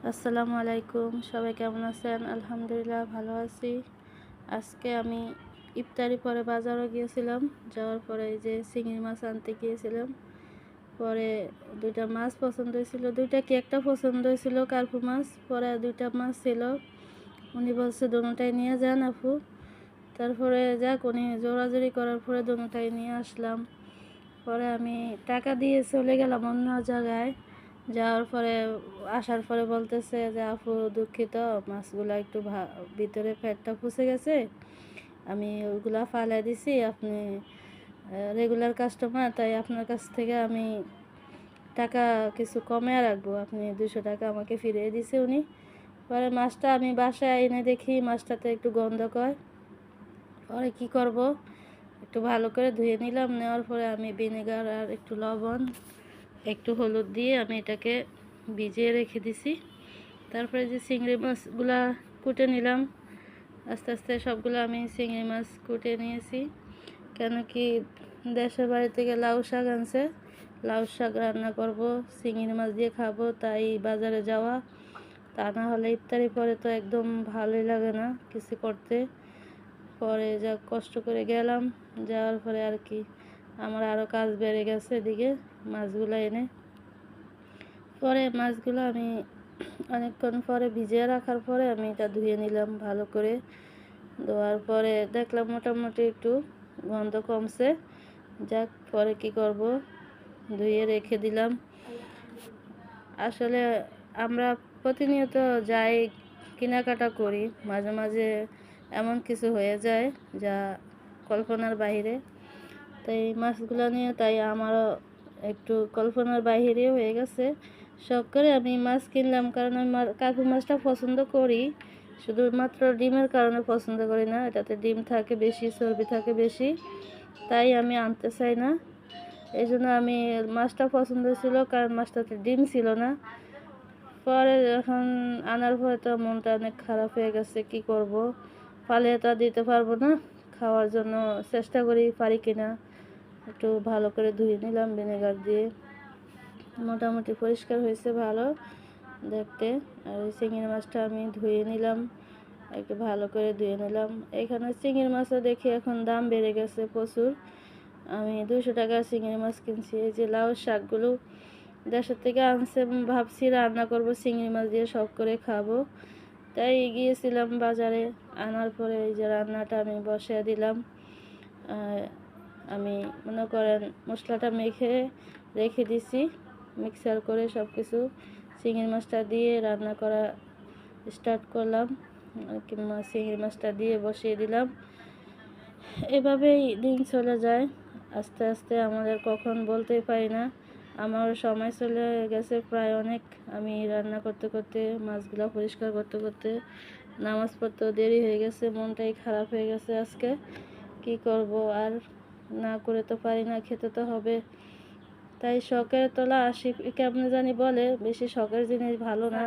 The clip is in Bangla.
আসসালামু আলাইকুম, সবাই কেমন আছেন? আলহামদুলিল্লাহ ভালো আছি। আজকে আমি ইফতারি পরে বাজারও গিয়েছিলাম। যাওয়ার পরে এই যে চিংড়ি মাছ আনতে গিয়েছিলাম। পরে দুইটা মাছ পছন্দ হয়েছিল, দুইটা কি একটা পছন্দ হয়েছিল কার্পু মাছ। পরে দুইটা মাছ ছিল, উনি বলছে দোনোটাই নিয়ে যান আপু। তারপরে যাক, উনি জোরাজোরি করার পরে দোনোটাই নিয়ে আসলাম। পরে আমি টাকা দিয়ে চলে গেলাম অন্য জায়গায়। যাওয়ার পরে আসার পরে বলতেছে যে আপু দুঃখিত, মাছগুলা একটু ভিতরে পেটটা ফুসে গেছে, আমি ওইগুলা ফালাই দিছি, আপনি রেগুলার কাস্টমার, তাই আপনার কাছ থেকে আমি টাকা কিছু কমে রাখবো, আপনি 200 টাকা আমাকে ফিরিয়ে দিছে উনি। পরে মাছটা আমি বাসায় এনে দেখি মাছটাতে একটু গন্ধ কয়। পরে কি করব, একটু ভালো করে ধুয়ে নিলাম। নেওয়ার পরে আমি ভিনেগার আর একটু লবণ একটু হলুদ দিয়ে আমি এটাকে ভিজিয়ে রেখে দিছি। তারপরে যে চিংড়ি মাছগুলা কুটে নিলাম, আস্তে আস্তে সবগুলো আমি চিংড়ি মাছ কুটে নিয়েছি। কেন কি দেশের বাড়ি থেকে লাউ শাক আনছে, লাউ শাক রান্না করব, চিংড়ি মাছ দিয়ে খাবো, তাই বাজারে যাওয়া। তা না হলে ইফতারি পরে তো একদম ভালোই লাগে না কিছু করতে। পরে যা কষ্ট করে গেলাম, যাওয়ার পরে আর কি আমার আরও কাজ বেড়ে গেছে এদিকে মাছগুলো এনে। পরে মাছগুলো আমি অনেকক্ষণ পরে ভিজিয়ে রাখার পরে আমি এটা ধুয়ে নিলাম ভালো করে। ধোয়ার পরে দেখলাম মোটামুটি একটু গন্ধ কমছে। যাক, পরে কি করব, ধুয়ে রেখে দিলাম। আসলে আমরা প্রতিনিয়ত যাই, কেনাকাটা করি, মাঝে মাঝে এমন কিছু হয়ে যায় যা কল্পনার বাইরে। তাই মাছগুলো নিয়ে তাই আমারও একটু কল্পনার বাইরে হয়ে গেছে। শখ করে আমি মাছ কিনলাম, কারণ আমি কার্পু মাছটা পছন্দ করি, শুধুমাত্র ডিমের কারণে পছন্দ করি না, এটাতে ডিম থাকে বেশি, চর্বি থাকে বেশি, তাই আমি আনতে চাই না। এই জন্য আমি মাছটা পছন্দ ছিল, কারণ মাছটাতে ডিম ছিল না। পরে যখন আনার পরে তো মনটা অনেক খারাপ হয়ে গেছে, কি করব, পালিয়ে তো দিতে পারবো না, খাওয়ার জন্য চেষ্টা করি পারি কিনা। একটু ভালো করে ধুয়ে নিলাম ভিনেগার দিয়ে, মোটামুটি পরিষ্কার হয়েছে ভালো দেখতে। আর ওই চিংড়ি মাছটা আমি ধুয়ে নিলাম, একটু ভালো করে ধুয়ে নিলাম। এখানে চিংড়ি মাছও দেখি এখন দাম বেড়ে গেছে প্রচুর। আমি 200 টাকার চিংড়ি মাছ কিনছি। এই যে লাউ শাকগুলো দেশের থেকে আনছে, ভাবছি রান্না করব চিংড়ি মাছ দিয়ে, সব করে খাবো, তাই গিয়েছিলাম বাজারে। আনার পরে এই যে রান্নাটা আমি বসিয়ে দিলাম। আমি মনে করেন মশলাটা মেখে রেখে দিছি, মিক্সার করে সব কিছু চিংড়ি মাছটা দিয়ে রান্না করা স্টার্ট করলাম, কিংবা চিংড়ি মাছটা দিয়ে বসিয়ে দিলাম। এভাবেই দিন চলে যায় আস্তে আস্তে, আমাদের কখন বলতেই পারি না। আমার সময় চলে গেছে প্রায় অনেক, আমি রান্না করতে করতে, মাছগুলো পরিষ্কার করতে করতে নামাজ পড়তে দেরি হয়ে গেছে, মনটাই খারাপ হয়ে গেছে আজকে। কি করব, আর না করে তো পারি না, খেতে তো হবে। তাই শখের তোলা আশি কেমন জানি বলে, বেশি শখের জিনিস ভালো না।